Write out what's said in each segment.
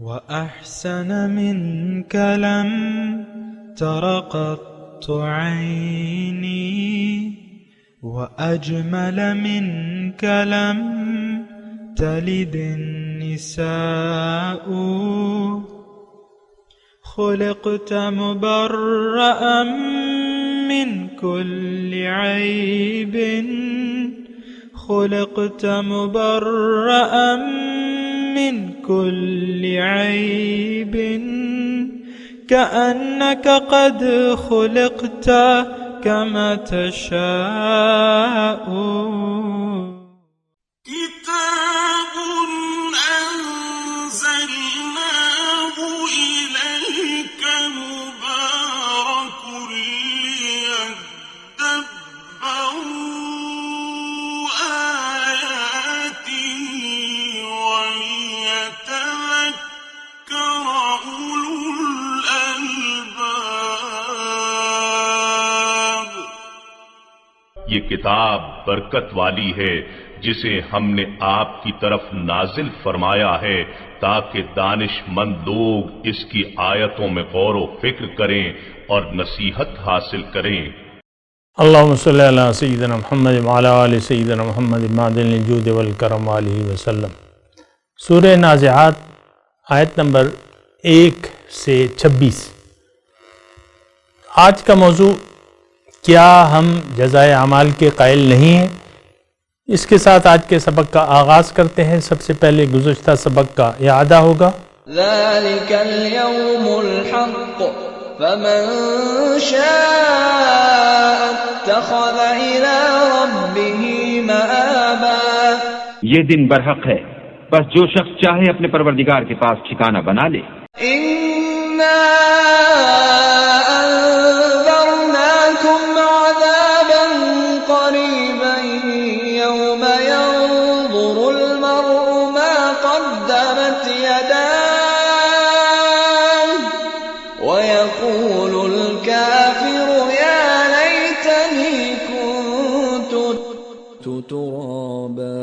وأحسن منك لم تر قط عيني وأجمل منك لم تلد النساء خلقت مبرأ من كل عيب خلقت مبرأ من كل عيب كأنك قد خلقت كما تشاء كتاب أنزلناه إليك مبارك ليدبروا آياته وليتذكر أولو الألباب. یہ کتاب برکت والی ہے جسے ہم نے آپ کی طرف نازل فرمایا ہے تاکہ دانش مند لوگ اس کی آیتوں میں غور و فکر کریں اور نصیحت حاصل کریں. اللہم صلی علی سیدنا محمد وعلی آل سیدنا محمد معدن الجود والکرم علیہ وسلم. سورہ نازعات آیت نمبر 1 سے 26. آج کا موضوع کیا ہم جزائے اعمال کے قائل نہیں ہیں؟ اس کے ساتھ آج کے سبق کا آغاز کرتے ہیں. سب سے پہلے گزشتہ سبق کا اعادہ ہوگا. ذلك اليوم الحق فمن شاء اتخذ إلى ربه مآبا. یہ دن برحق ہے، بس جو شخص چاہے اپنے پروردگار کے پاس ٹھکانہ بنا لے. إنا أنذرناكم عذابا قريبا يوم ينظر المرء ما قدمت يداه ويقول الكافر يا ليتني كنت ترابا.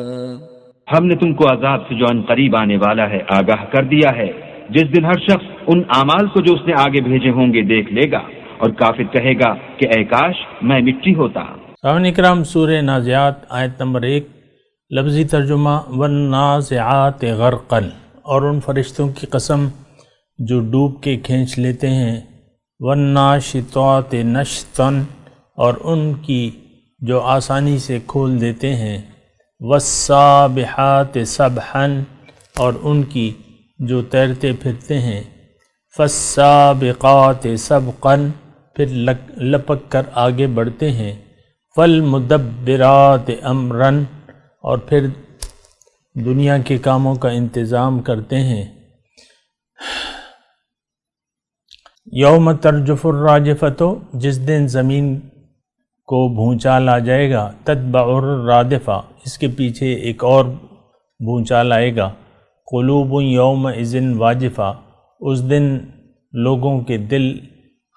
ہم نے تم کو عذاب سے جو ان قریب آنے والا ہے آگاہ کر دیا ہے، جس دن ہر شخص ان اعمال کو جو اس نے آگے بھیجے ہوں گے دیکھ لے گا، اور کافر کہے گا کہ اے کاش میں مٹی ہوتا. سامعین اکرام، سورہ نازعات آیت نمبر 1. لفظی ترجمہ: والنازعات غرقا، اور ان فرشتوں کی قسم جو ڈوب کے کھینچ لیتے ہیں. والناشطات نشطا، اور ان کی جو آسانی سے کھول دیتے ہیں. والسابحات سبحا، اور ان کی جو تیرتے پھرتے ہیں. فالسابقات سبقا، پھر لپک کر آگے بڑھتے ہیں. فالمدبرات امرا، اور پھر دنیا کے کاموں کا انتظام کرتے ہیں. یوم ترجف الراجفۃ، جس دن زمین کو بھونچال آ جائے گا. تتبع الرادفہ، اس کے پیچھے ایک اور بھونچال آئے گا. قلوب یومئذ واجفہ، اس دن لوگوں کے دل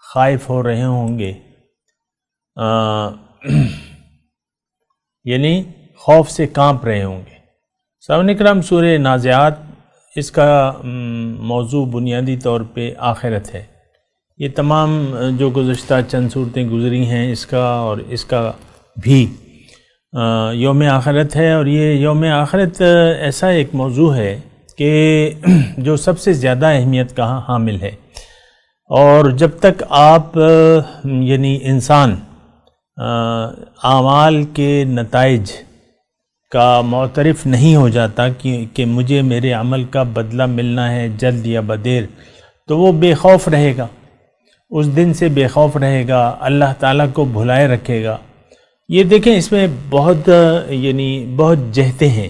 خائف ہو رہے ہوں گے، یعنی خوف سے کانپ رہے ہوں گے. سامعین اکرام، سورہ نازعات، اس کا موضوع بنیادی طور پہ آخرت ہے. یہ تمام جو گزشتہ چند صورتیں گزری ہیں اس کا اور اس کا بھی یوم آخرت ہے. اور یہ یوم آخرت ایسا ایک موضوع ہے کہ جو سب سے زیادہ اہمیت کا حامل ہے. اور جب تک آپ یعنی انسان اعمال کے نتائج کا معترف نہیں ہو جاتا کہ مجھے میرے عمل کا بدلہ ملنا ہے جلد یا بدیر، تو وہ بے خوف رہے گا، اس دن سے بے خوف رہے گا، اللہ تعالیٰ کو بھلائے رکھے گا. یہ دیکھیں، اس میں بہت جہتیں ہیں.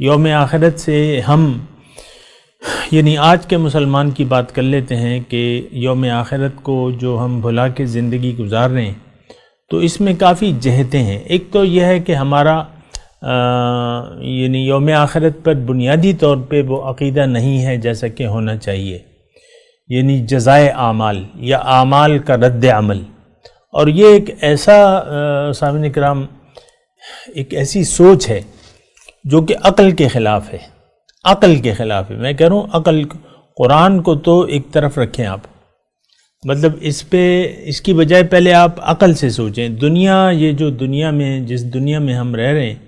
یوم آخرت سے ہم آج کے مسلمان کی بات کر لیتے ہیں کہ یوم آخرت کو جو ہم بھلا کے زندگی گزار رہے ہیں تو اس میں کافی جہتیں ہیں. ایک تو یہ ہے کہ ہمارا یوم آخرت پر بنیادی طور پہ وہ عقیدہ نہیں ہے جیسا کہ ہونا چاہیے، جزائے اعمال یا اعمال کا رد عمل. اور یہ ایک ایسا سامعین کرام ایک ایسی سوچ ہے جو کہ عقل کے خلاف ہے. میں کہہ رہا ہوں عقل قرآن کو تو ایک طرف رکھیں آپ، مطلب اس کی بجائے پہلے آپ عقل سے سوچیں. دنیا، یہ جو دنیا میں، جس دنیا میں ہم رہ رہے ہیں،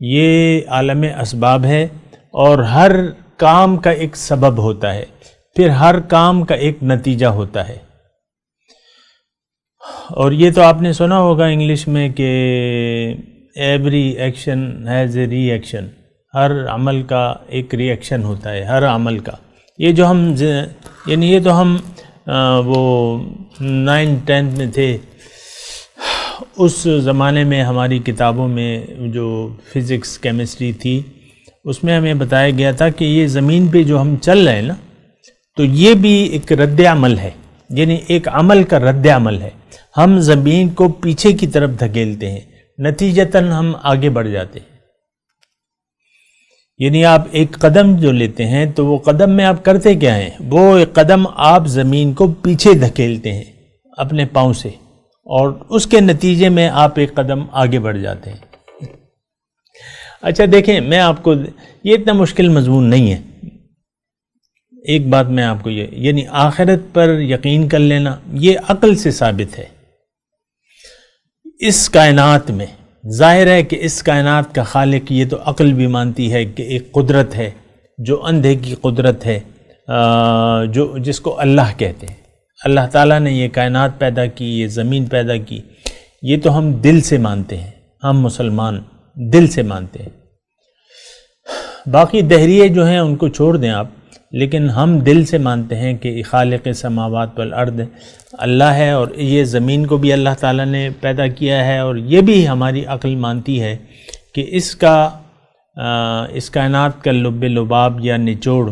یہ عالم اسباب ہے، اور ہر کام کا ایک سبب ہوتا ہے، پھر ہر کام کا ایک نتیجہ ہوتا ہے. اور یہ تو آپ نے سنا ہوگا انگلش میں کہ every action has a reaction, ہر عمل کا ایک ری ایکشن ہوتا ہے، ہر عمل کا. یہ جو ہم یعنی یہ تو ہم وہ 9-10 میں تھے، اس زمانے میں ہماری کتابوں میں جو فزکس کیمسٹری تھی، اس میں ہمیں بتایا گیا تھا کہ یہ زمین پہ جو ہم چل رہے ہیں نا، تو یہ بھی ایک رد عمل ہے، یعنی ایک عمل کا رد عمل ہے. ہم زمین کو پیچھے کی طرف دھکیلتے ہیں، نتیجتاً ہم آگے بڑھ جاتے ہیں. یعنی آپ ایک قدم جو لیتے ہیں تو وہ قدم میں آپ کرتے کیا ہیں؟ وہ ایک قدم آپ زمین کو پیچھے دھکیلتے ہیں اپنے پاؤں سے، اور اس کے نتیجے میں آپ ایک قدم آگے بڑھ جاتے ہیں. اچھا دیکھیں، میں آپ کو، یہ اتنا مشکل مضمون نہیں ہے. ایک بات میں آپ کو یعنی آخرت پر یقین کر لینا، یہ عقل سے ثابت ہے. اس کائنات میں ظاہر ہے کہ اس کائنات کا خالق یہ تو عقل بھی مانتی ہے کہ ایک قدرت ہے جو اندھے کی قدرت ہے، جس کو اللہ کہتے ہیں. اللہ تعالیٰ نے یہ کائنات پیدا کی، یہ زمین پیدا کی، یہ تو ہم دل سے مانتے ہیں، ہم مسلمان دل سے مانتے ہیں. باقی دہریے جو ہیں ان کو چھوڑ دیں آپ، لیکن ہم دل سے مانتے ہیں کہ خالق سماوات والارض اللہ ہے، اور یہ زمین کو بھی اللہ تعالیٰ نے پیدا کیا ہے. اور یہ بھی ہماری عقل مانتی ہے کہ اس کائنات کا لب لباب یا نچوڑ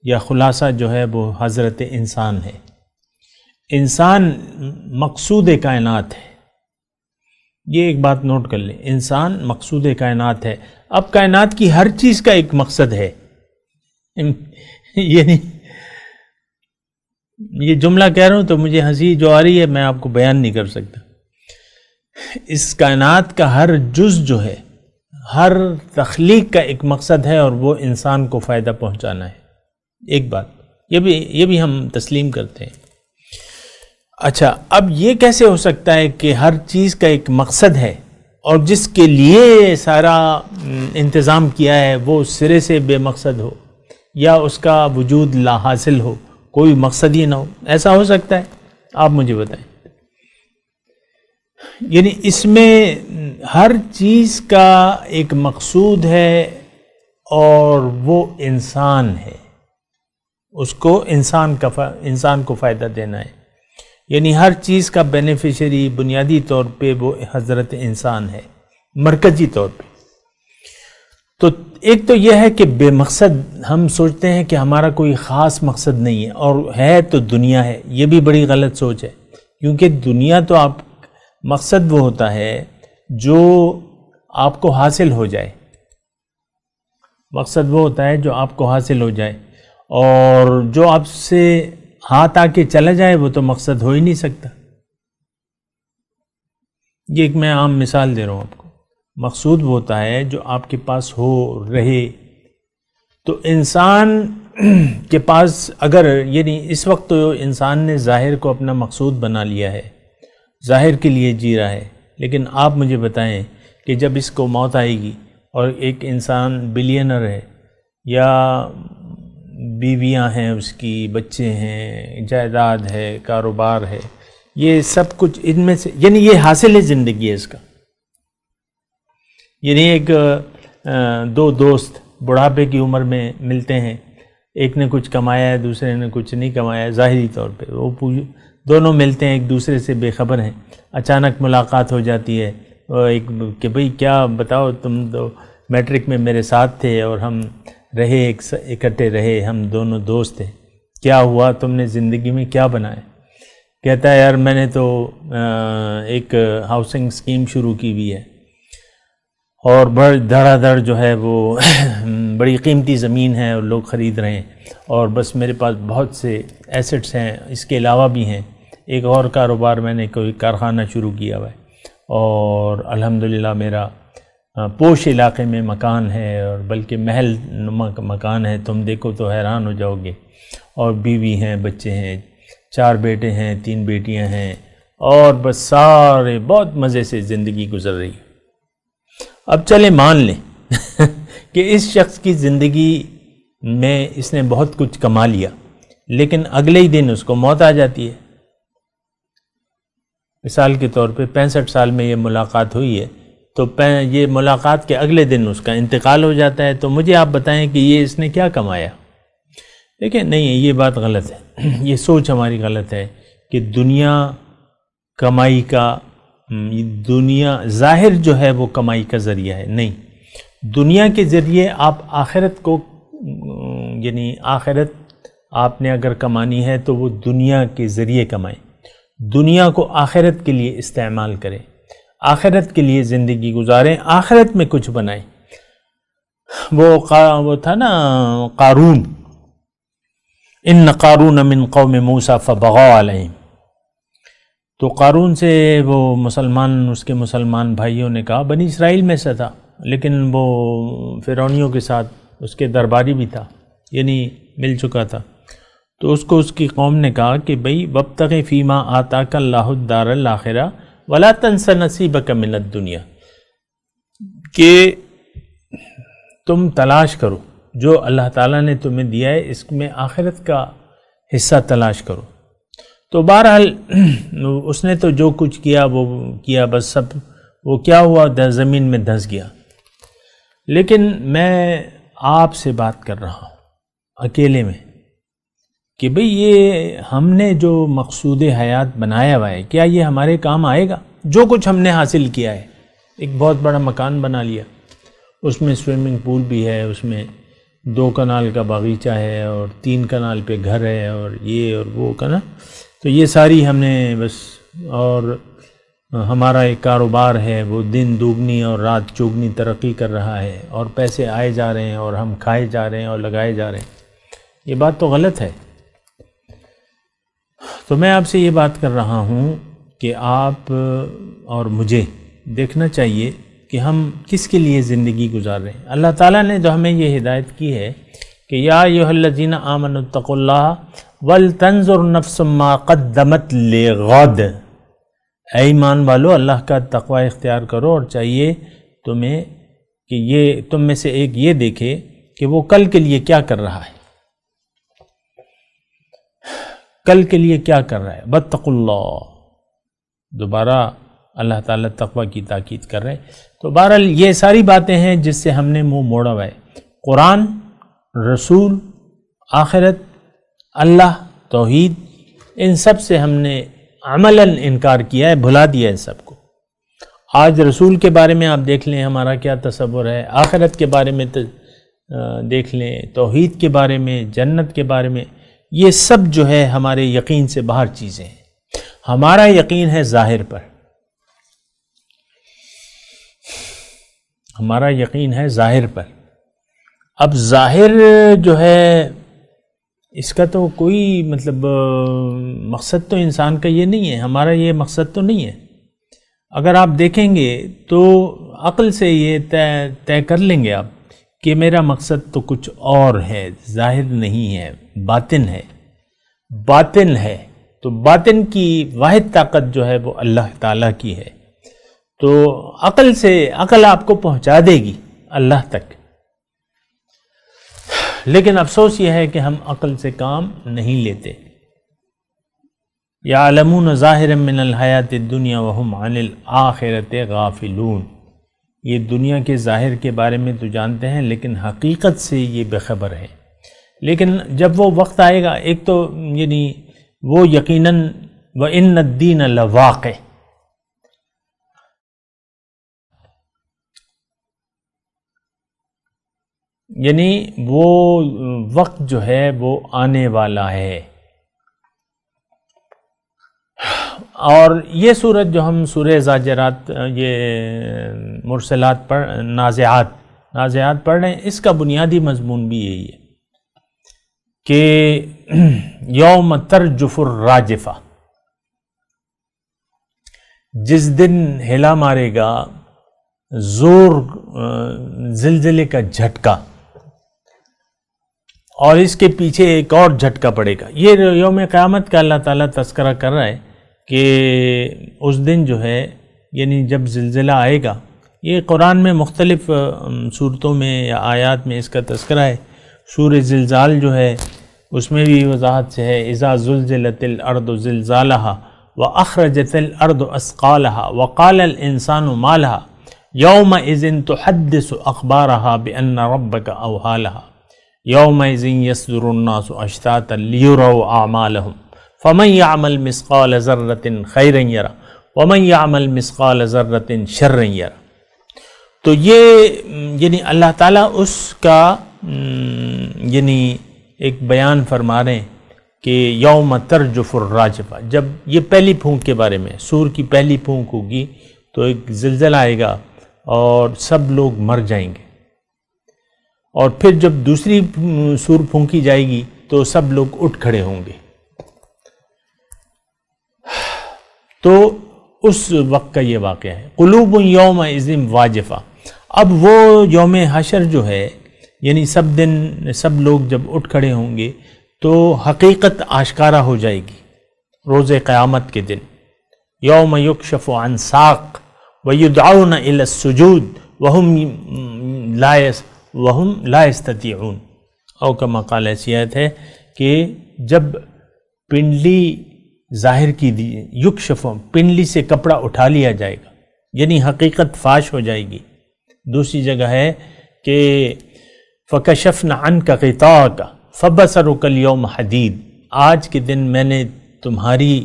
یا خلاصہ جو ہے وہ حضرت انسان ہے. انسان مقصود کائنات ہے، یہ ایک بات نوٹ کر لیں، انسان مقصود کائنات ہے. اب کائنات کی ہر چیز کا ایک مقصد ہے. یعنی یہ جملہ کہہ رہا ہوں تو مجھے ہنسی جو آ رہی ہے میں آپ کو بیان نہیں کر سکتا. اس کائنات کا ہر جز جو ہے، ہر تخلیق کا ایک مقصد ہے، اور وہ انسان کو فائدہ پہنچانا ہے. ایک بات یہ بھی ہم تسلیم کرتے ہیں. اچھا، اب یہ کیسے ہو سکتا ہے کہ ہر چیز کا ایک مقصد ہے اور جس کے لیے سارا انتظام کیا ہے وہ سرے سے بے مقصد ہو، یا اس کا وجود لا حاصل ہو، کوئی مقصد ہی نہ ہو؟ ایسا ہو سکتا ہے؟ آپ مجھے بتائیں. یعنی اس میں ہر چیز کا ایک مقصود ہے، اور وہ انسان ہے، اس کو انسان کو فائدہ دینا ہے. یعنی ہر چیز کا بینیفیشری بنیادی طور پہ وہ حضرت انسان ہے، مرکزی طور پہ. تو ایک تو یہ ہے کہ بے مقصد ہم سوچتے ہیں کہ ہمارا کوئی خاص مقصد نہیں ہے، اور ہے تو دنیا ہے. یہ بھی بڑی غلط سوچ ہے، کیونکہ دنیا تو مقصد وہ ہوتا ہے جو آپ کو حاصل ہو جائے. مقصد وہ ہوتا ہے جو آپ کو حاصل ہو جائے، اور جو آپ سے ہاتھ آ کے چلا جائے وہ تو مقصد ہو ہی نہیں سکتا. یہ ایک میں عام مثال دے رہا ہوں آپ کو. مقصود وہ ہوتا ہے جو آپ کے پاس ہو رہے. تو انسان کے پاس اگر، یعنی اس وقت تو انسان نے ظاہر کو اپنا مقصود بنا لیا ہے، ظاہر کے لیے جی رہا ہے. لیکن آپ مجھے بتائیں کہ جب اس کو موت آئے گی اور ایک انسان بلینر ہے، یا بیویاں ہیں اس کی، بچے ہیں، جائیداد ہے، کاروبار ہے، یہ سب کچھ ان میں سے، یعنی یہ حاصل ہے زندگی ہے اس کا. یعنی ایک دو دوست بڑھاپے کی عمر میں ملتے ہیں، ایک نے کچھ کمایا ہے، دوسرے نے کچھ نہیں کمایا ہے. ظاہری طور پہ وہ دونوں ملتے ہیں، ایک دوسرے سے بے خبر ہیں. اچانک ملاقات ہو جاتی ہے، ایک کہ بھئی کیا بتاؤ، تم تو میٹرک میں میرے ساتھ تھے اور ہم رہے، اکٹھے رہے، ہم دونوں دوست تھے، کیا ہوا، تم نے زندگی میں کیا بنایا؟ کہتا ہے یار میں نے تو ایک ہاؤسنگ اسکیم شروع کی ہوئی ہے، اور دھڑا دھڑ جو ہے وہ بڑی قیمتی زمین ہے اور لوگ خرید رہے ہیں، اور بس میرے پاس بہت سے ایسٹس ہیں، اس کے علاوہ بھی ہیں. ایک اور کاروبار میں نے کوئی کارخانہ شروع کیا ہوا ہے، اور الحمدللہ میرا پوش علاقے میں مکان ہے، اور بلکہ محل نما مکان ہے، تم دیکھو تو حیران ہو جاؤ گے. اور بیوی ہیں، بچے ہیں، 4 بیٹے ہیں، 3 بیٹیاں ہیں، اور بس سارے بہت مزے سے زندگی گزر رہی ہے۔ اب چلے مان لیں کہ اس شخص کی زندگی میں اس نے بہت کچھ کما لیا، لیکن اگلے ہی دن اس کو موت آ جاتی ہے۔ مثال کے طور پہ 65 سال میں یہ ملاقات ہوئی ہے، تو یہ ملاقات کے اگلے دن اس کا انتقال ہو جاتا ہے، تو مجھے آپ بتائیں کہ یہ اس نے کیا کمایا؟ دیکھیں، نہیں، یہ بات غلط ہے، یہ سوچ ہماری غلط ہے کہ دنیا کمائی کا، دنیا ظاہر جو ہے وہ کمائی کا ذریعہ ہے۔ نہیں، دنیا کے ذریعے آپ آخرت کو، یعنی آخرت آپ نے اگر کمانی ہے تو وہ دنیا کے ذریعے کمائیں، دنیا کو آخرت کے لیے استعمال کریں، آخرت کے لیے زندگی گزاریں، آخرت میں کچھ بنائیں۔ وہ تھا نا قارون، ان قارون من قوم موسیٰ فبغوا علیہم، تو قارون سے وہ اس کے مسلمان بھائیوں نے کہا، بنی اسرائیل میں سے تھا لیکن وہ فرعونیوں کے ساتھ اس کے درباری بھی تھا، یعنی مل چکا تھا، تو اس کو اس کی قوم نے کہا کہ بھئی وابتغ فیما آتاک اللہ الدار الآخرہ ولا تنس نصیبک من الدنیا، کہ تم تلاش کرو جو اللہ تعالیٰ نے تمہیں دیا ہے، اس میں آخرت کا حصہ تلاش کرو۔ تو بہرحال اس نے تو جو کچھ کیا وہ کیا، بس سب وہ کیا ہوا، زمین میں دھس گیا۔ لیکن میں آپ سے بات کر رہا ہوں اکیلے میں کہ بھئی یہ ہم نے جو مقصود حیات بنایا ہوا ہے، کیا یہ ہمارے کام آئے گا؟ جو کچھ ہم نے حاصل کیا ہے، ایک بہت بڑا مکان بنا لیا، اس میں سوئمنگ پول بھی ہے، اس میں 2 کنال کا باغیچہ ہے اور 3 کنال پہ گھر ہے اور یہ اور وہ کا نا، تو یہ ساری ہم نے بس، اور ہمارا ایک کاروبار ہے وہ دن دوگنی اور رات چوگنی ترقی کر رہا ہے، اور پیسے آئے جا رہے ہیں اور ہم کھائے جا رہے ہیں اور لگائے جا رہے ہیں۔ یہ بات تو غلط ہے۔ تو میں آپ سے یہ بات کر رہا ہوں کہ آپ اور مجھے دیکھنا چاہیے کہ ہم کس کے لیے زندگی گزار رہے ہیں۔ اللہ تعالیٰ نے جو ہمیں یہ ہدایت کی ہے کہ یا ایھا الذین آمنوا اتقوا اللہ ولتنظر نفس ما قدمت لغد، اے ایمان والو اللہ کا تقوی اختیار کرو، اور چاہیے تمہیں کہ یہ تم میں سے ایک یہ دیکھے کہ وہ کل کے لیے کیا کر رہا ہے، کل کے لیے کیا کر رہا ہے۔ واتقوا اللہ، دوبارہ اللہ تعالیٰ تقوی کی تاکید کر رہے ہیں۔ تو بہرحال یہ ساری باتیں ہیں جس سے ہم نے منہ موڑا ہوا ہے، قرآن، رسول، آخرت، اللہ، توحید، ان سب سے ہم نے عملاً انکار کیا ہے، بھلا دیا ہے سب کو۔ آج رسول کے بارے میں آپ دیکھ لیں ہمارا کیا تصور ہے، آخرت کے بارے میں دیکھ لیں، توحید کے بارے میں، جنت کے بارے میں، یہ سب جو ہے ہمارے یقین سے باہر چیزیں ہیں۔ ہمارا یقین ہے ظاہر پر، ہمارا یقین ہے ظاہر پر۔ اب ظاہر جو ہے اس کا تو کوئی مطلب مقصد تو انسان کا یہ نہیں ہے، ہمارا یہ مقصد تو نہیں ہے۔ اگر آپ دیکھیں گے تو عقل سے یہ طے کر لیں گے آپ کہ میرا مقصد تو کچھ اور ہے، ظاہر نہیں ہے، باطن ہے، باطن ہے۔ تو باطن کی واحد طاقت جو ہے وہ اللہ تعالیٰ کی ہے، تو عقل آپ کو پہنچا دے گی اللہ تک۔ لیکن افسوس یہ ہے کہ ہم عقل سے کام نہیں لیتے۔ یعلمون ظاہرا من الحیات الدنیا وہم عن الآخرۃ غافلون، یہ دنیا کے ظاہر کے بارے میں تو جانتے ہیں لیکن حقیقت سے یہ بے خبر ہے۔ لیکن جب وہ وقت آئے گا، ایک تو یعنی وہ یقیناً وَإِنَّ الدِّينَ لَوَاقِعٌ، یعنی وہ وقت جو ہے وہ آنے والا ہے۔ اور یہ سورت جو ہم سورہ زاجرات، یہ مرسلات نازعات پڑھ رہے ہیں، اس کا بنیادی مضمون بھی یہی ہے کہ یوم ترجف الراجفہ، جس دن ہلا مارے گا زور زلزلے کا جھٹکا، اور اس کے پیچھے ایک اور جھٹکا پڑے گا. یہ یوم قیامت کا اللہ تعالیٰ تذکرہ کر رہا ہے کہ اس دن جو ہے یعنی جب زلزلہ آئے گا. یہ قرآن میں مختلف صورتوں میں یا آیات میں اس کا تذکرہ ہے. سورہ زلزال جو ہے اس میں بھی وضاحت سے ہے اذا زلزلت الارض زلزالها واخرجت الارض اثقالها وقال الانسان ما لها يومئذ تحدث اخبارها بان ربك اوحى لها يومئذ يصدر الناس اشتاتا ليروا اعمالهم فمن يعمل مثقال ذرة خيرا يره ومن يعمل مثقال ذرة شرا يره. تو یہ یعنی اللہ تعالیٰ اس کا یعنی ایک بیان فرما رہے ہیں کہ یوم ترجف الراجفہ، جب یہ پہلی پھونک کے بارے میں، سور کی پہلی پھونک ہوگی تو ایک زلزلہ آئے گا اور سب لوگ مر جائیں گے، اور پھر جب دوسری سور پھونکی جائے گی تو سب لوگ اٹھ کھڑے ہوں گے. تو اس وقت کا یہ واقعہ ہے. قلوب یومئذ واجفہ. اب وہ یوم حشر جو ہے یعنی سب لوگ جب اٹھ کھڑے ہوں گے تو حقیقت آشکارا ہو جائے گی روز قیامت کے دن. یوم یکشف عن ساق ویدعون الی السجود وہم لا یستطیعون. او کما قال ایسی آیت ہے کہ جب پنڈلی ظاہر کی دی، یکشف، پنڈلی سے کپڑا اٹھا لیا جائے گا یعنی حقیقت فاش ہو جائے گی. دوسری جگہ ہے کہ فَكَشَفْنَ عَنْكَ غِطَاءَكَ فَبَصَرُكَ الْيَوْمَ حَدِيدٌ. آج کے دن میں نے تمہاری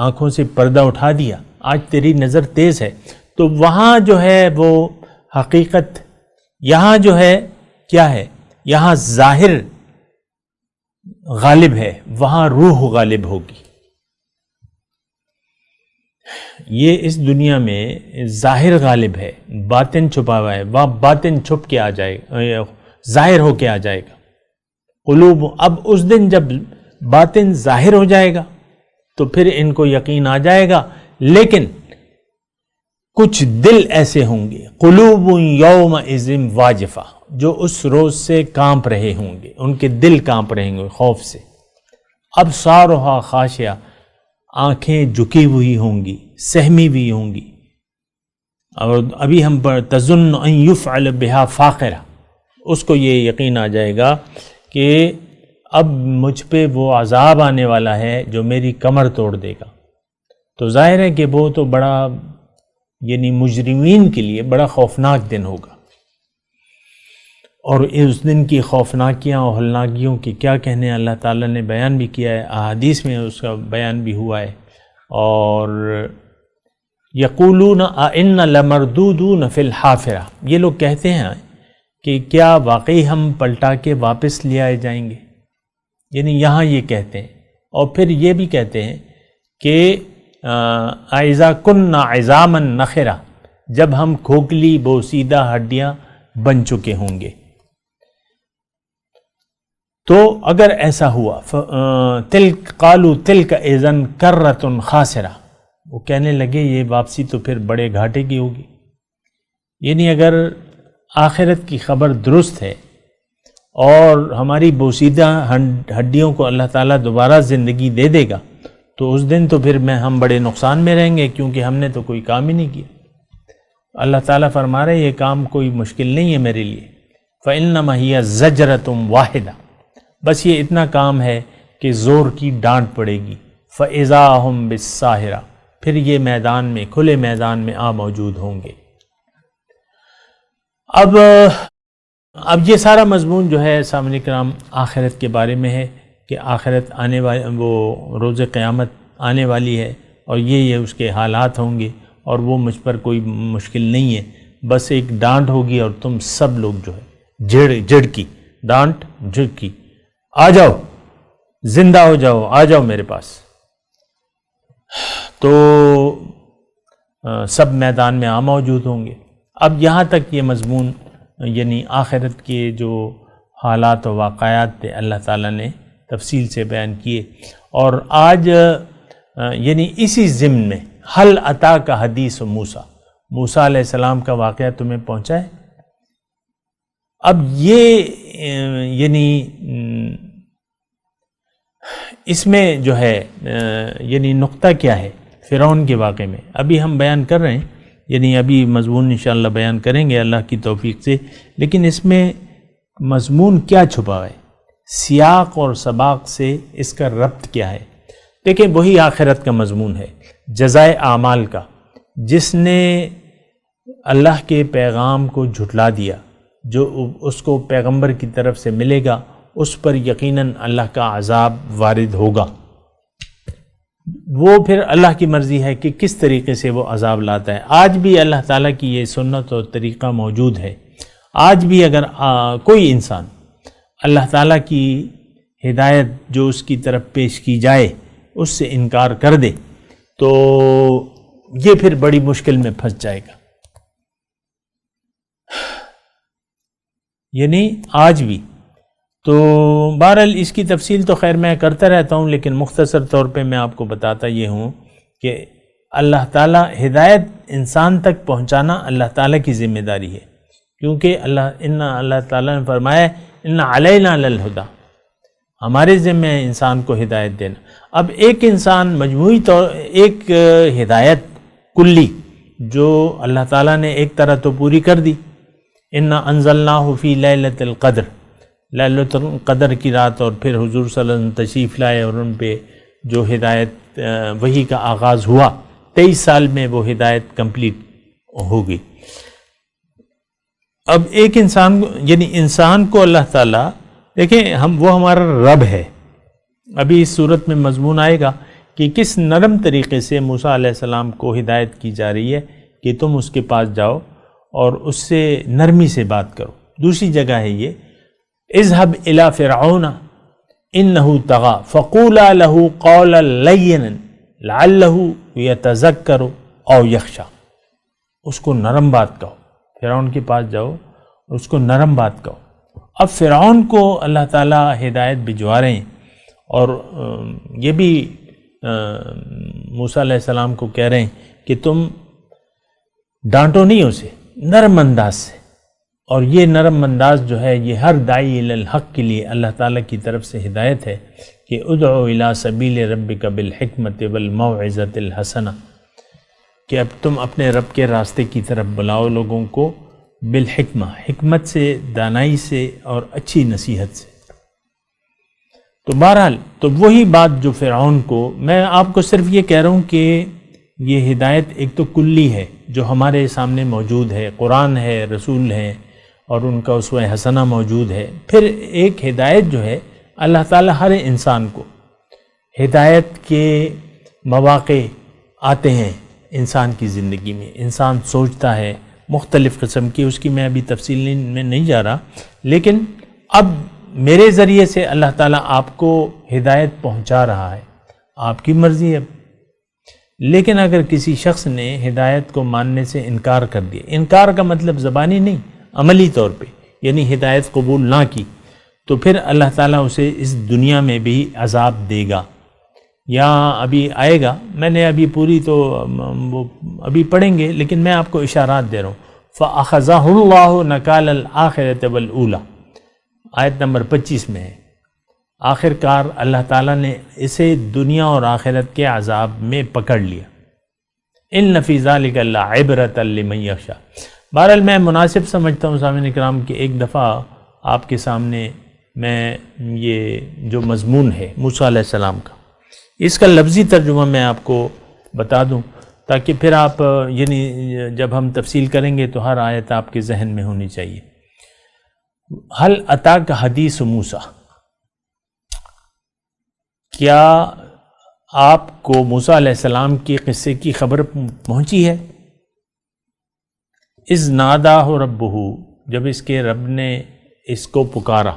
آنکھوں سے پردہ اٹھا دیا، آج تیری نظر تیز ہے. تو وہاں جو ہے وہ حقیقت، یہاں جو ہے کیا ہے، یہاں ظاہر غالب ہے، وہاں روح غالب ہوگی. یہ اس دنیا میں ظاہر غالب ہے، باطن چھپا ہوا ہے، وہاں باطن چھپ کے آ جائے گا، ظاہر ہو کے آ جائے گا. قلوب، اب اس دن جب باطن ظاہر ہو جائے گا تو پھر ان کو یقین آ جائے گا، لیکن کچھ دل ایسے ہوں گے قلوب یومئذ واجفہ، جو اس روز سے کانپ رہے ہوں گے، ان کے دل کانپ رہیں گے خوف سے. ابصارھا خاشعہ، آنکھیں جھکی ہوئی ہوں گی، سہمی ہوئی ہوں گی. اور ابھی ہم پر تظن ان یفعل بہا فاقرہ، اس کو یہ یقین آ جائے گا کہ اب مجھ پہ وہ عذاب آنے والا ہے جو میری کمر توڑ دے گا. تو ظاہر ہے کہ وہ تو بڑا یعنی مجرمین کے لیے بڑا خوفناک دن ہوگا. اور اس دن کی خوفناکیاں اور ہولناکیوں کی کیا کہنے، اللہ تعالیٰ نے بیان بھی کیا ہے، احادیث میں اس کا بیان بھی ہوا ہے. اور یقولون اَإِنَّ لَمَرْدُودُونَ فِي الْحَافِرَةِ، یہ لوگ کہتے ہیں کہ کیا واقعی ہم پلٹا کے واپس لے آئے جائیں گے، یعنی یہاں یہ کہتے ہیں. اور پھر یہ بھی کہتے ہیں کہ اِذَا كُنَّا عِظَامًا نَخِرَةً، جب ہم کھوکھلی بوسیدہ ہڈیاں بن چکے ہوں گے. تو اگر ایسا ہوا قالوا تلک اذن کرۃ خاسرہ، وہ کہنے لگے یہ واپسی تو پھر بڑے گھاٹے کی ہوگی. یعنی اگر آخرت کی خبر درست ہے اور ہماری بوسیدہ ہڈیوں کو اللہ تعالیٰ دوبارہ زندگی دے دے گا تو اس دن تو پھر ہم بڑے نقصان میں رہیں گے، کیونکہ ہم نے تو کوئی کام ہی نہیں کیا. اللہ تعالیٰ فرما رہے یہ کام کوئی مشکل نہیں ہے میرے لیے. فَإِنَّمَا هِيَ زَجْرَةٌ وَاحِدَةٌ، بس یہ اتنا کام ہے کہ زور کی ڈانٹ پڑے گی. فَإِذَا هُمْ بِالسَّاهِرَةِ، پھر یہ میدان میں، کھلے میدان میں موجود ہوں گے. اب یہ سارا مضمون جو ہے سامعین کرام آخرت کے بارے میں ہے کہ آخرت آنے والی، وہ روز قیامت آنے والی ہے اور یہ اس کے حالات ہوں گے، اور وہ مجھ پر کوئی مشکل نہیں ہے. بس ایک ڈانٹ ہوگی اور تم سب لوگ جو ہے جھڑکی، ڈانٹ جھڑکی، آ جاؤ، زندہ ہو جاؤ، آ جاؤ میرے پاس. تو سب میدان میں موجود ہوں گے. اب یہاں تک یہ مضمون یعنی آخرت کے جو حالات و واقعات تھے اللہ تعالیٰ نے تفصیل سے بیان کیے. اور آج یعنی اسی ضمن میں حل عطا کا حدیث موسیٰ، موسیٰ علیہ السلام کا واقعہ تمہیں پہنچا ہے. اب یہ یعنی اس میں جو ہے یعنی نقطہ کیا ہے فرعون کے واقعے میں، ابھی ہم بیان کر رہے ہیں، یعنی ابھی مضمون انشاءاللہ بیان کریں گے اللہ کی توفیق سے، لیکن اس میں مضمون کیا چھپا ہے، سیاق اور سباق سے اس کا ربط کیا ہے؟ دیکھیں وہی آخرت کا مضمون ہے، جزائے اعمال کا۔ جس نے اللہ کے پیغام کو جھٹلا دیا، جو اس کو پیغمبر کی طرف سے ملے گا، اس پر یقیناً اللہ کا عذاب وارد ہوگا۔ وہ پھر اللہ کی مرضی ہے کہ کس طریقے سے وہ عذاب لاتا ہے۔ آج بھی اللہ تعالیٰ کی یہ سنت اور طریقہ موجود ہے۔ آج بھی اگر کوئی انسان اللہ تعالیٰ کی ہدایت جو اس کی طرف پیش کی جائے اس سے انکار کر دے تو یہ پھر بڑی مشکل میں پھنس جائے گا۔ یعنی آج بھی تو بہرحال اس کی تفصیل تو خیر میں کرتا رہتا ہوں، لیکن مختصر طور پہ میں آپ کو بتاتا یہ ہوں کہ اللہ تعالیٰ ہدایت انسان تک پہنچانا اللہ تعالیٰ کی ذمہ داری ہے، کیونکہ اللہ تعالیٰ نے فرمایا ان علینا للہدی، ہمارے ذمہ ہے انسان کو ہدایت دینا۔ اب ایک انسان مجموعی طور ایک ہدایت کلی جو اللہ تعالیٰ نے ایک طرح تو پوری کر دی، انا انزلناہ فی لیلۃ القدر، لیلۃ القدر کی رات، اور پھر حضور صلی اللہ علیہ وسلم تشریف لائے اور ان پہ جو ہدایت وحی کا آغاز ہوا، 23 سال میں وہ ہدایت کمپلیٹ ہوگی۔ اب ایک انسان یعنی انسان کو اللہ تعالیٰ دیکھیں وہ ہمارا رب ہے۔ ابھی اس صورت میں مضمون آئے گا کہ کس نرم طریقے سے موسیٰ علیہ السلام کو ہدایت کی جا رہی ہے کہ تم اس کے پاس جاؤ اور اس سے نرمی سے بات کرو۔ دوسری جگہ ہے یہ اذهب الى فرعون انه طغى فقولا له قولا لینا لعله يتذکر او یخشی، اس کو نرم بات کہو، فرعون کے پاس جاؤ اس کو نرم بات کہو۔ اب فرعون کو اللہ تعالیٰ ہدایت بھجوا رہے ہیں اور یہ بھی موسیٰ علیہ السلام کو کہہ رہے ہیں کہ تم ڈانٹو نہیں اسے، نرم انداز سے۔ اور یہ نرم انداز جو ہے یہ ہر داعی الی الحق کے لیے اللہ تعالیٰ کی طرف سے ہدایت ہے کہ ادعو الی سبیل ربک بالحکمت والموعظۃ الحسنہ، کہ اب تم اپنے رب کے راستے کی طرف بلاؤ لوگوں کو بالحکمہ، حکمت سے، دانائی سے اور اچھی نصیحت سے۔ تو بہرحال تو وہی بات جو فرعون کو، میں آپ کو صرف یہ کہہ رہا ہوں کہ یہ ہدایت ایک تو کلی ہے جو ہمارے سامنے موجود ہے، قرآن ہے، رسول ہے اور ان کا اسوہ حسنہ موجود ہے۔ پھر ایک ہدایت جو ہے اللہ تعالیٰ ہر انسان کو ہدایت کے مواقع آتے ہیں انسان کی زندگی میں، انسان سوچتا ہے مختلف قسم کی، اس کی میں ابھی تفصیل میں نہیں جا رہا، لیکن اب میرے ذریعے سے اللہ تعالیٰ آپ کو ہدایت پہنچا رہا ہے، آپ کی مرضی ہے۔ لیکن اگر کسی شخص نے ہدایت کو ماننے سے انکار کر دیا، انکار کا مطلب زبانی نہیں، عملی طور پہ یعنی ہدایت قبول نہ کی، تو پھر اللہ تعالیٰ اسے اس دنیا میں بھی عذاب دے گا، یا ابھی آئے گا۔ میں نے ابھی پوری تو وہ ابھی پڑھیں گے، لیکن میں آپ کو اشارات دے رہا ہوں۔ فَأَخَذَهُ اللَّهُ نَكَالَ الْآخِرَةِ وَالْأُولَى، آیت نمبر 25 میں ہے۔ آخر کار اللہ تعالیٰ نے اسے دنیا اور آخرت کے عذاب میں پکڑ لیا۔ إِنَّ فِي ذَلِكَ لَعِبْرَةً لِمَن يَخْشَىٰ۔ بہرحال میں مناسب سمجھتا ہوں سامعین اکرام کہ ایک دفعہ آپ کے سامنے میں یہ جو مضمون ہے موسیٰ علیہ السلام کا، اس کا لفظی ترجمہ میں آپ کو بتا دوں تاکہ پھر آپ یعنی جب ہم تفصیل کریں گے تو ہر آیت آپ کے ذہن میں ہونی چاہیے۔ هل اتاک حدیث موسیٰ، کیا آپ کو موسیٰ علیہ السلام کی قصے کی خبر پہنچی ہے؟ اذ ناداہ ربہ، جب اس کے رب نے اس کو پکارا،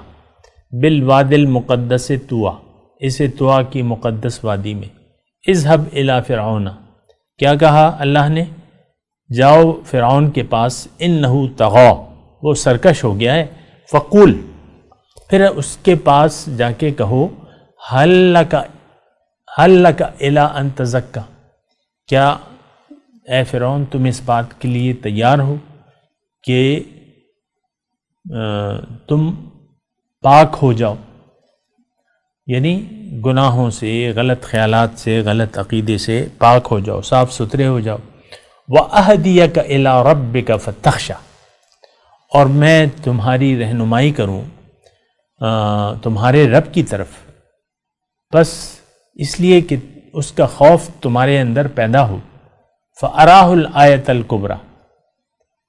بالواد المقدس طویٰ، اسے طویٰ کی مقدس وادی میں، اذهب الی فرعون، کیا کہا اللہ نے؟ جاؤ فرعون کے پاس، انہ طغیٰ، وہ سرکش ہو گیا ہے، فقول، پھر اس کے پاس جا کے کہو، حل لک الی ان تزکی، کیا اے فرعون تم اس بات کے لیے تیار ہو کہ تم پاک ہو جاؤ، یعنی گناہوں سے، غلط خیالات سے، غلط عقیدے سے پاک ہو جاؤ، صاف ستھرے ہو جاؤ۔ وَأَهْدِيَكَ إِلَىٰ رَبِّكَ فَتَخْشَىٰ، اور میں تمہاری رہنمائی کروں تمہارے رب کی طرف، بس اس لیے کہ اس کا خوف تمہارے اندر پیدا ہو۔ فَأَرَاهُ الْآيَةَ الْكُبْرىٰ،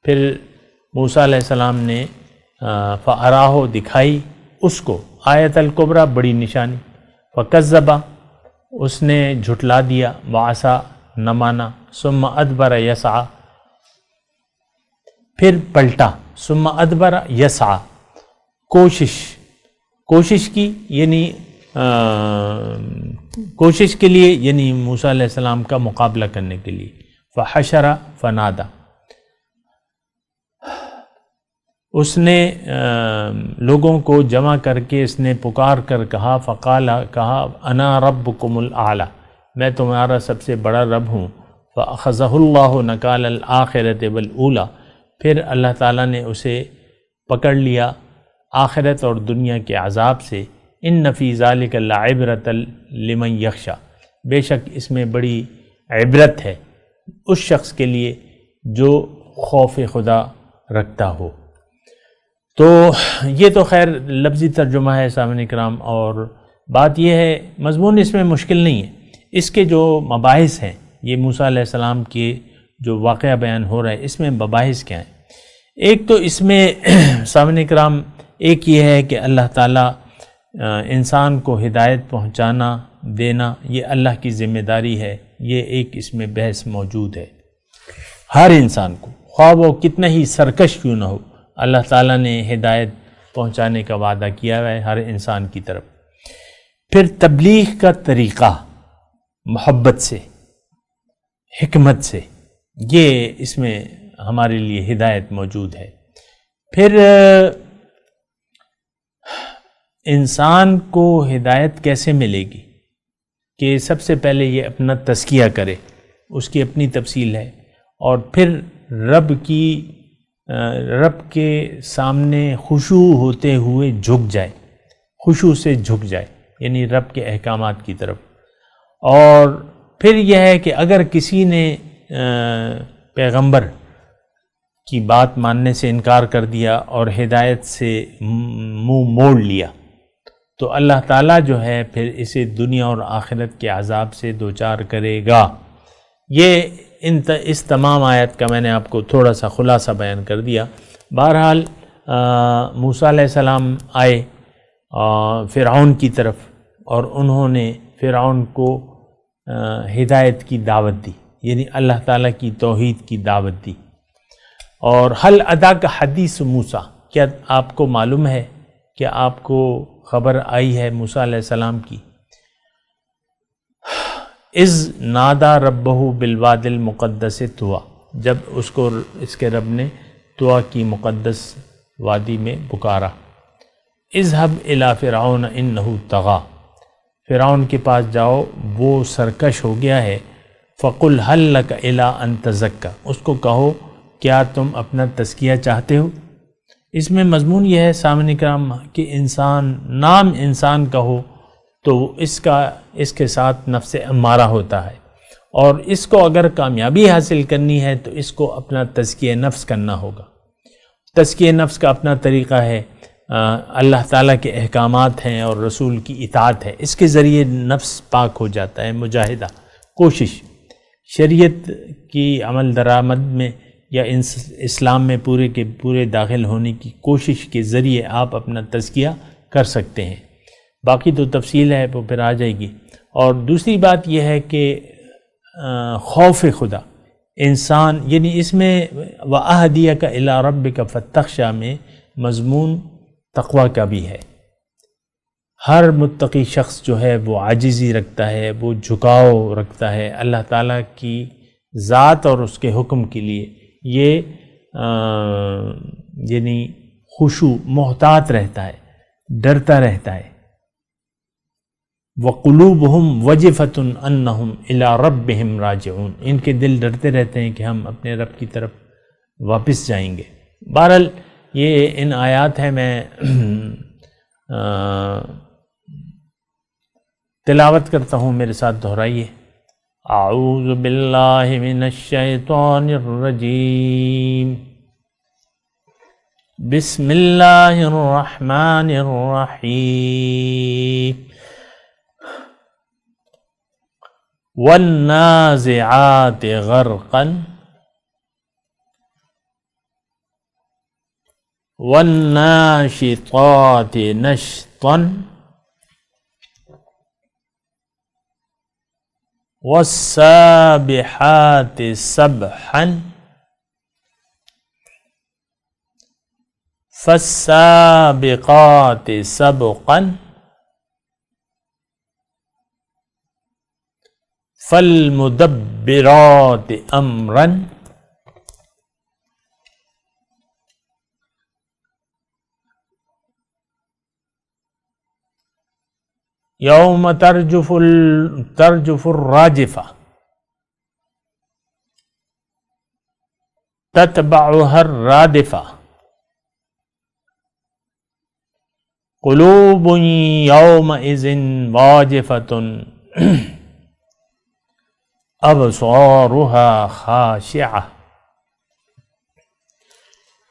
پھر موسیٰ علیہ السلام نے فَأَرَاهُ دکھائی اس کو، آیت الکبریٰ بڑی نشانی، فَكَذَّبَ اس نے جھٹلا دیا، وَعَصَىٰ نہ مانا، ثُمَّ أَدْبَرَ يَسْعَىٰ پھر پلٹا، ثُمَّ أَدْبَرَ يَسْعَىٰ کوشش کی، یعنی کوشش کے لیے، یعنی موسیٰ علیہ السلام کا مقابلہ کرنے کے لیے۔ فحشر فنادا، اس نے لوگوں کو جمع کر کے اس نے پکار کر کہا، فقال کہا، انا ربکم الاعلی، میں تمہارا سب سے بڑا رب ہوں۔ فاخذہ اللہ نکال الآخرۃ والاولی، پھر اللہ تعالیٰ نے اسے پکڑ لیا آخرت اور دنیا کے عذاب سے۔ ان فی ذلک لعبرۃ لمن یخشی، بے شک اس میں بڑی عبرت ہے اس شخص کے لیے جو خوف خدا رکھتا ہو۔ تو یہ تو خیر لفظی ترجمہ ہے سامعین کرام، اور بات یہ ہے مضمون اس میں مشکل نہیں ہے، اس کے جو مباحث ہیں، یہ موسیٰ علیہ السلام کے جو واقعہ بیان ہو رہا ہے، اس میں مباحث کیا ہیں؟ ایک تو اس میں سامعین کرام ایک یہ ہے کہ اللہ تعالیٰ انسان کو ہدایت پہنچانا دینا یہ اللہ کی ذمہ داری ہے، یہ ایک اس میں بحث موجود ہے۔ ہر انسان کو، خواہ وہ کتنا ہی سرکش کیوں نہ ہو، اللہ تعالیٰ نے ہدایت پہنچانے کا وعدہ کیا ہے ہر انسان کی طرف۔ پھر تبلیغ کا طریقہ محبت سے، حکمت سے، یہ اس میں ہمارے لیے ہدایت موجود ہے۔ پھر انسان کو ہدایت کیسے ملے گی کہ سب سے پہلے یہ اپنا تزکیہ کرے، اس کی اپنی تفصیل ہے، اور پھر رب کے سامنے خشوع ہوتے ہوئے جھک جائے، خشوع سے جھک جائے، یعنی رب کے احکامات کی طرف۔ اور پھر یہ ہے کہ اگر کسی نے پیغمبر کی بات ماننے سے انکار کر دیا اور ہدایت سے منہ موڑ لیا، تو اللہ تعالیٰ جو ہے پھر اسے دنیا اور آخرت کے عذاب سے دوچار کرے گا۔ یہ اس تمام آیت کا میں نے آپ کو تھوڑا سا خلاصہ بیان کر دیا۔ بہرحال موسیٰ علیہ السلام آئے فرعون کی طرف، اور انہوں نے فرعون کو ہدایت کی دعوت دی، یعنی اللہ تعالیٰ کی توحید کی دعوت دی۔ اور حل ادا کا حدیث موسیٰ، کیا آپ کو معلوم ہے، کیا آپ کو خبر آئی ہے موسیٰ علیہ السلام کی؟ اذ نادا ربہ بالواد المقدس طویٰ، جب اس کے رب نے طویٰ کی مقدس وادی میں پکارا۔ اذهب الی فرعون انہ طغیٰ، فرعون کے پاس جاؤ وہ سرکش ہو گیا ہے۔ فقل هل لک الی ان تزکی، اس کو کہو کیا تم اپنا تزکیہ چاہتے ہو؟ اس میں مضمون یہ ہے سامعین کرام کہ نام انسان کا ہو تو اس کے ساتھ نفس امارہ ہوتا ہے، اور اس کو اگر کامیابی حاصل کرنی ہے تو اس کو اپنا تزکیہ نفس کرنا ہوگا۔ تزکیہ نفس کا اپنا طریقہ ہے، اللہ تعالیٰ کے احکامات ہیں اور رسول کی اطاعت ہے، اس کے ذریعے نفس پاک ہو جاتا ہے۔ مجاہدہ، کوشش، شریعت کی عمل درآمد میں یا اسلام میں پورے کے پورے داخل ہونے کی کوشش کے ذریعے آپ اپنا تزکیہ کر سکتے ہیں۔ باقی تو تفصیل ہے وہ پھر آ جائے گی۔ اور دوسری بات یہ ہے کہ خوف خدا انسان، یعنی اس میں وَأَهْدِيَكَ إِلَىٰ رَبِّكَ فَاتَّخْشَىٰ میں مضمون تقویٰ کا بھی ہے۔ ہر متقی شخص جو ہے وہ عاجزی رکھتا ہے، وہ جھکاؤ رکھتا ہے اللہ تعالیٰ کی ذات اور اس کے حکم کے لیے، یہ یعنی خشوع، محتاط رہتا ہے، ڈرتا رہتا ہے۔ وَقُلُوبُهُمْ وَجِفَةٌ أَنَّهُمْ إِلَىٰ رَبِّهِمْ رَاجِعُونَ، ان کے دل ڈرتے رہتے ہیں کہ ہم اپنے رب کی طرف واپس جائیں گے۔ بہرحال یہ ان آیات ہیں، میں تلاوت کرتا ہوں، میرے ساتھ دہرائیے. اعوذ باللہ من الشیطان الرجیم. بسم اللہ الرحمن الرحیم. والنازعات غرقا والناشطات نشطا والسابحات سبحا فالسابقات سبقا فالمدبرات امرا یوم ترجف الراجفة تتبعها الرادفة قلوب يومئذ واجفة أبصارها خاشعة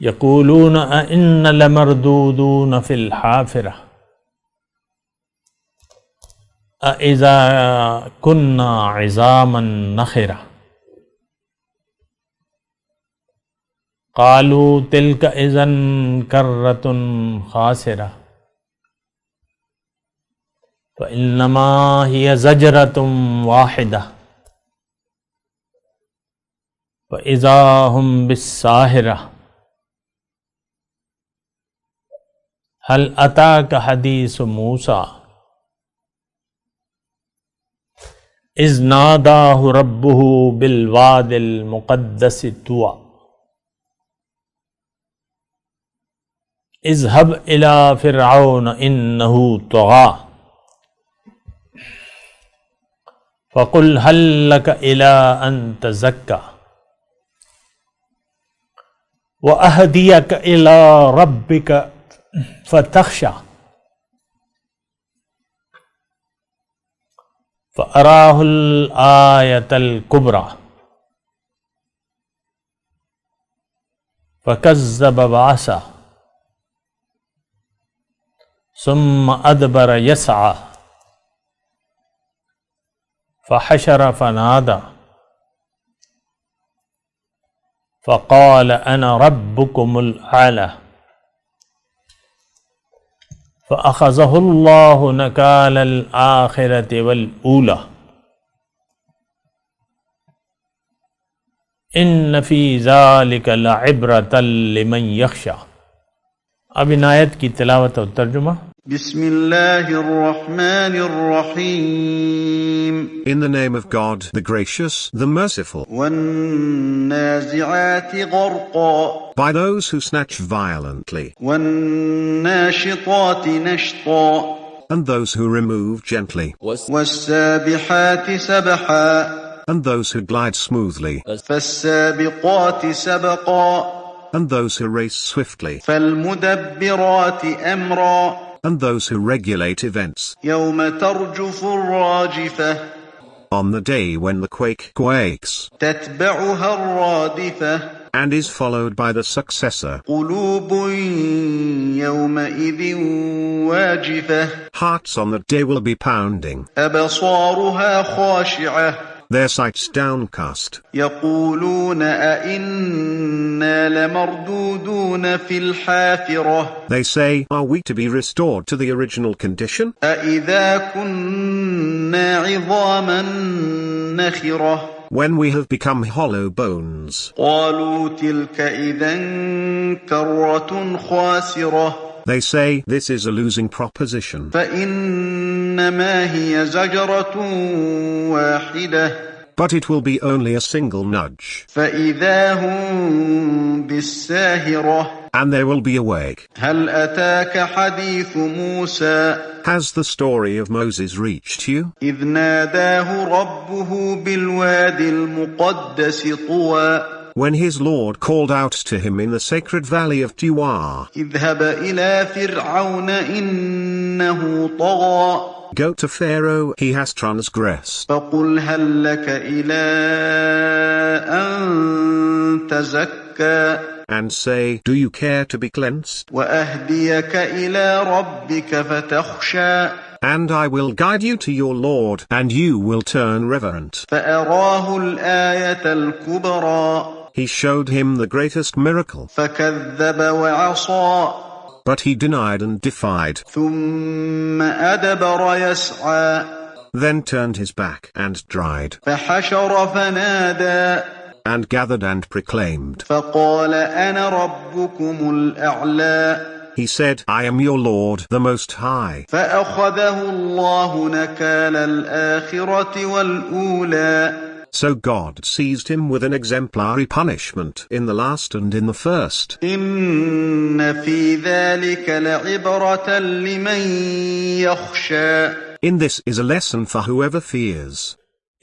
يقولون أئنا لمردودون في الحافرة أَإِذَا كُنَّا عِظَامًا نَخِرَةً قَالُوا تِلْكَ إِذًا كَرَّةٌ خَاسِرَةٌ فَإِنَّمَا هِيَ زَجْرَةٌ وَاحِدَةٌ فَإِذَا هُمْ بِالسَّاهِرَةِ هَلْ أَتَاكَ حَدِيثُ مُوسَى اذ ناداہ ربہ بالواد المقدس طوى اذهب الى فرعون انہ طغى فقل هل لك الى ان تزكى واہدیک الى ربک فتخشى فأراه الآية الكبرى فكذب وعصى ثم أدبر يسعى فحشر فنادى فقال أنا ربكم الأعلى فأخذه الله نكال الآخرة والأولى إن في ذلك لعبرة لمن يخشى. اب ان آیت کی تلاوت اور ترجمہ. بسم اللہ الرحمن الرحیم. In the name of God, the gracious, the merciful. والنازعات غرقا. By those who snatch violently. والناشطات نشطا. And those who remove gently. والسابحات سبحا. And those who glide smoothly. فالسابقات سبقا. And those who race swiftly. فالمدبرات أمرا. And those who regulate events. يوم ترجف الراجفة. On the day when the quake quakes. تتبعها الرادفة. And is followed by the successor. قلوب يومئذ واجفة. Hearts on the day will be pounding. أبصارها خاشعة. Their sights downcast. يقولون أئنا لمردودون في الحافرة. They say, are we to be restored to the original condition? أئذا كنا عظاما نخرة. When we have become hollow bones. قالوا تلك إذا كرة خاسرة. They say, this is a losing proposition. فإنما هي زجرة واحدة. But it will be only a single nudge. فإذا هم بالساهرة. And they will be awake. هل أتاك حديث موسى. Has the story of Moses reached you? إذ ناداه ربه بالواد المقدس طوى. when his Lord called out to him in the sacred valley of Tuwa, اذهب إلى فرعون إنه طغى Go to Pharaoh, he has transgressed, فقل هل لك إلى أن تزكى and say, Do you care to be cleansed? وأهديك إلى ربك فتخشى And I will guide you to your Lord, and you will turn reverent. فأراه الآية الكبرى He showed him the greatest miracle, فكذب وعصى but he denied and defied, ثم أدبر يسعى then turned his back and dried, فحشر فنادى and gathered and proclaimed. فقال أنا ربكم الأعلى He said, I am your Lord, the Most High. فأخذه الله نكال الآخرة والأولى So God seized him with an exemplary punishment in the last and in the first. إن في ذلك لعبرة لمن يخشى In this is a lesson for whoever fears.